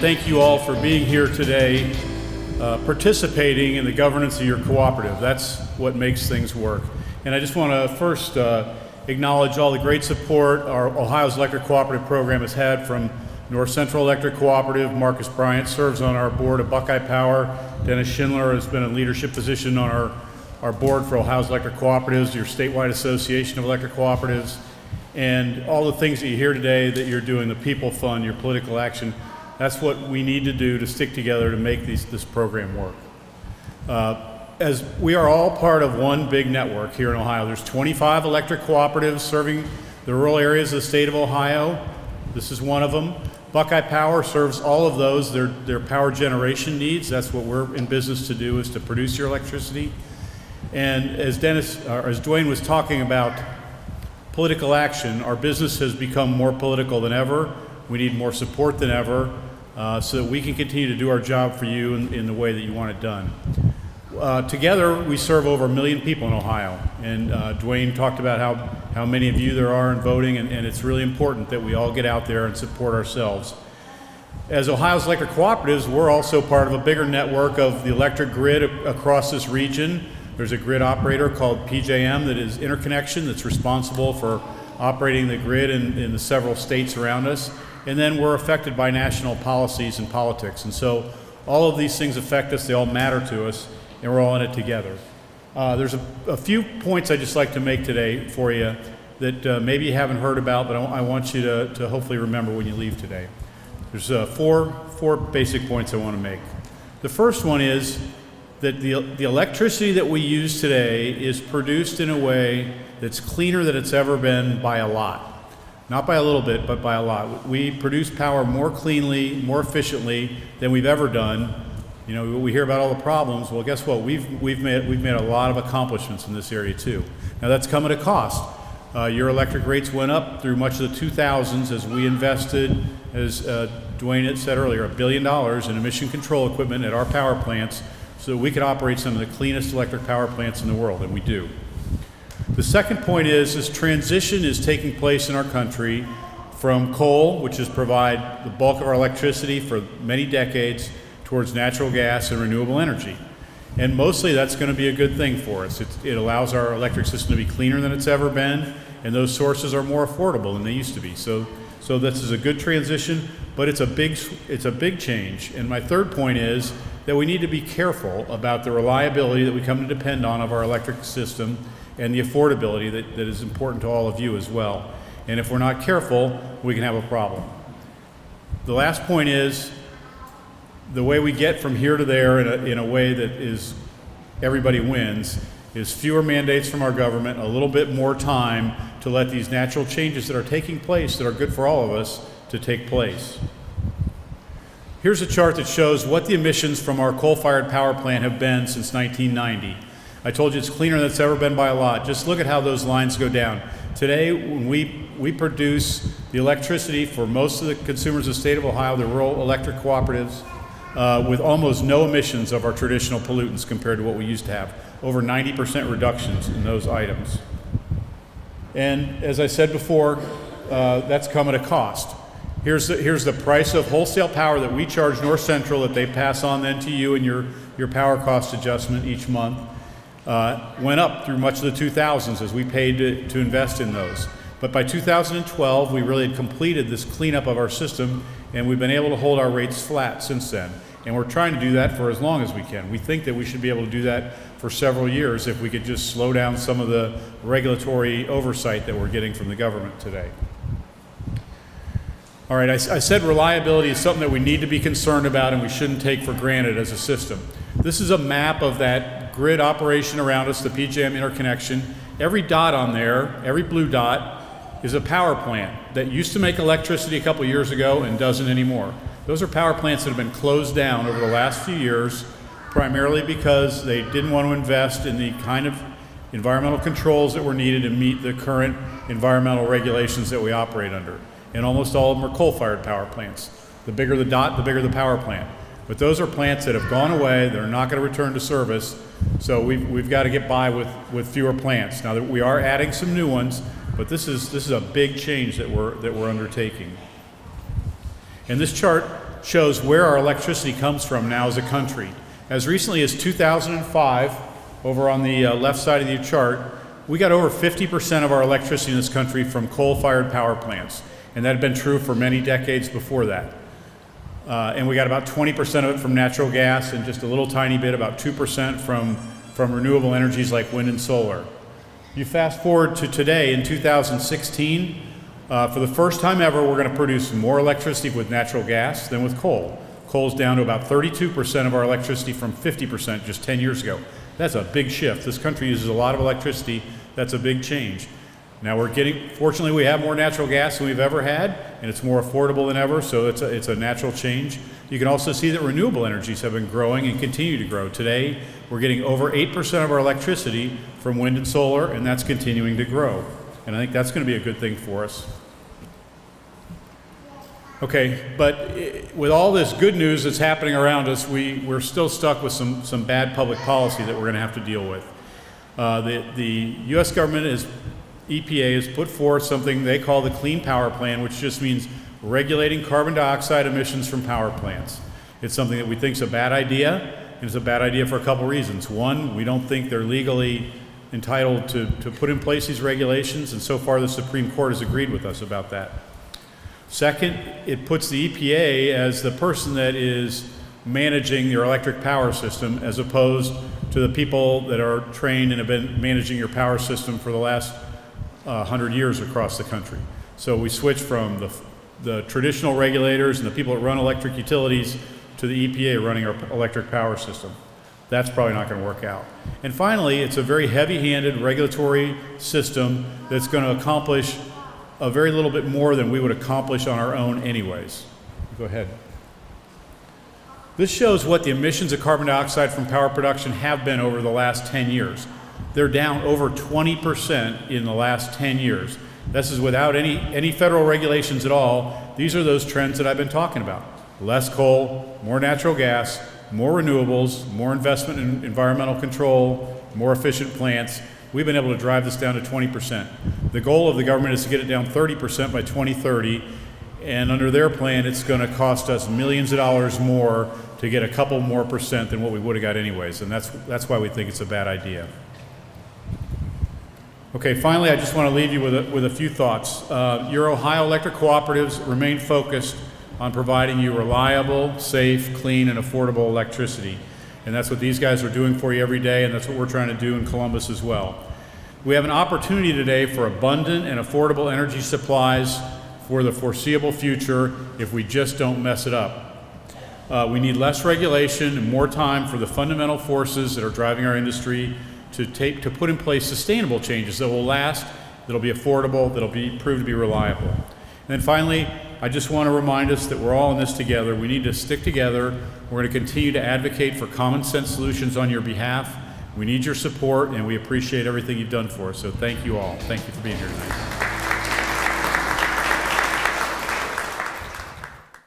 thank you all for being here today, participating in the governance of your cooperative. That's what makes things work. And I just want to first acknowledge all the great support our Ohio's Electric Cooperative Program has had from North Central Electric Cooperative. Marcus Bryant serves on our board of Buckeye Power. Dennis Schindler has been in a leadership position on our board for Ohio's Electric Cooperatives, your statewide association of electric cooperatives, and all the things that you hear today that you're doing, the People Fund, your political action. That's what we need to do to stick together to make this program work. As we are all part of one big network here in Ohio, there's 25 electric cooperatives serving the rural areas of the state of Ohio. This is one of them. Buckeye Power serves all of those, their power generation needs. That's what we're in business to do, is to produce your electricity. And as Dwayne was talking about political action, our business has become more political than ever. We need more support than ever so that we can continue to do our job for you in the way that you want it done. Together, we serve over 1 million people in Ohio. And Dwayne talked about how many of you there are in voting, and it's really important that we all get out there and support ourselves. As Ohio's electric cooperatives, we're also part of a bigger network of the electric grid across this region. There's a grid operator called PJM that is interconnection, that's responsible for operating the grid in the several states around us. And then we're affected by national policies and politics. And so all of these things affect us, they all matter to us, and we're all in it together. There's a few points I'd just like to make today for you that maybe you haven't heard about, but I want you to hopefully remember when you leave today. There's four basic points I want to make. The first one is that the electricity that we use today is produced in a way that's cleaner than it's ever been by a lot. Not by a little bit, but by a lot. We produce power more cleanly, more efficiently than we've ever done. You know, we hear about all the problems. Well, guess what? We've made a lot of accomplishments in this area too. Now that's come at a cost. Your electric rates went up through much of the 2000s as we invested, as Dwayne had said earlier, $1 billion in emission control equipment at our power plants so that we could operate some of the cleanest electric power plants in the world, and we do. The second point is this transition is taking place in our country from coal, which is provide the bulk of our electricity for many decades, towards natural gas and renewable energy. And mostly that's going to be a good thing for us. It allows our electric system to be cleaner than it's ever been, and those sources are more affordable than they used to be. So this is a good transition, but it's a big change. And my third point is that we need to be careful about the reliability that we come to depend on of our electric system and the affordability that is important to all of you as well. And if we're not careful, we can have a problem. The last point is the way we get from here to there in a way that is everybody wins is fewer mandates from our government, a little bit more time to let these natural changes that are taking place that are good for all of us to take place. Here's a chart that shows what the emissions from our coal-fired power plant have been since 1990. I told you it's cleaner than it's ever been by a lot. Just look at how those lines go down. Today, when we produce the electricity for most of the consumers of the state of Ohio, the rural electric cooperatives, with almost no emissions of our traditional pollutants compared to what we used to have. Over 90% reductions in those items. And as I said before, that's come at a cost. Here's the price of wholesale power that we charge North Central that they pass on then to you in your power cost adjustment each month. Went up through much of the 2000s as we paid to invest in those. But by 2012, we really had completed this cleanup of our system, and we've been able to hold our rates flat since then. And we're trying to do that for as long as we can. We think that we should be able to do that for several years if we could just slow down some of the regulatory oversight that we're getting from the government today. All right, I said reliability is something that we need to be concerned about and we shouldn't take for granted as a system. This is a map of that grid operation around us, the PJM interconnection. Every dot on there, every blue dot, is a power plant that used to make electricity a couple years ago and doesn't anymore. Those are power plants that have been closed down over the last few years, primarily because they didn't want to invest in the kind of environmental controls that were needed to meet the current environmental regulations that we operate under. And almost all of them are coal-fired power plants. The bigger the dot, the bigger the power plant. But those are plants that have gone away, they're not going to return to service, so we've got to get by with fewer plants. Now, we are adding some new ones, but this is a big change that we're undertaking. And this chart shows where our electricity comes from now as a country. As recently as 2005, over on the left side of the chart, we got over 50% of our electricity in this country from coal-fired power plants, and that had been true for many decades before that. And we got about 20% of it from natural gas, and just a little tiny bit, about 2% from renewable energies like wind and solar. You fast forward to today in 2016, for the first time ever, we're going to produce more electricity with natural gas than with coal. Coal's down to about 32% of our electricity from 50% just 10 years ago. That's a big shift. This country uses a lot of electricity. That's a big change. Now fortunately we have more natural gas than we've ever had, and it's more affordable than ever, so it's a natural change. You can also see that renewable energies have been growing and continue to grow. Today, we're getting over 8% of our electricity from wind and solar, and that's continuing to grow. And I think that's going to be a good thing for us. Okay, but with all this good news that's happening around us, we're still stuck with some bad public policy that we're going to have to deal with. The U.S. government EPA has put forth something they call the Clean Power Plan, which just means regulating carbon dioxide emissions from power plants. It's something that we think is a bad idea, and it's a bad idea for a couple reasons. One, we don't think they're legally entitled to put in place these regulations, and so far the Supreme Court has agreed with us about that. Second, it puts the EPA as the person that is managing your electric power system, as opposed to the people that are trained and have been managing your power system for the last 100 years across the country. So we switch from the traditional regulators and the people that run electric utilities to the EPA running our electric power system. That's probably not going to work out. And finally, it's a very heavy-handed regulatory system that's going to accomplish a very little bit more than we would accomplish on our own anyways. Go ahead. This shows what the emissions of carbon dioxide from power production have been over the last 10 years. They're down over 20% in the last 10 years. This is without any federal regulations at all. These are those trends that I've been talking about. Less coal, more natural gas, more renewables, more investment in environmental control, more efficient plants. We've been able to drive this down to 20%. The goal of the government is to get it down 30% by 2030, and under their plan, it's going to cost us millions of dollars more to get a couple more percent than what we would have got anyways, and that's why we think it's a bad idea. Okay, finally, I just want to leave you with a few thoughts. Your Ohio electric cooperatives remain focused on providing you reliable, safe, clean, and affordable electricity. And that's what these guys are doing for you every day, and that's what we're trying to do in Columbus as well. We have an opportunity today for abundant and affordable energy supplies for the foreseeable future if we just don't mess it up. We need less regulation and more time for the fundamental forces that are driving our industry to put in place sustainable changes that will last, that'll be affordable, that'll prove to be reliable. And then finally, I just want to remind us that we're all in this together. We need to stick together. We're going to continue to advocate for common sense solutions on your behalf. We need your support, and we appreciate everything you've done for us. So thank you all. Thank you for being here tonight.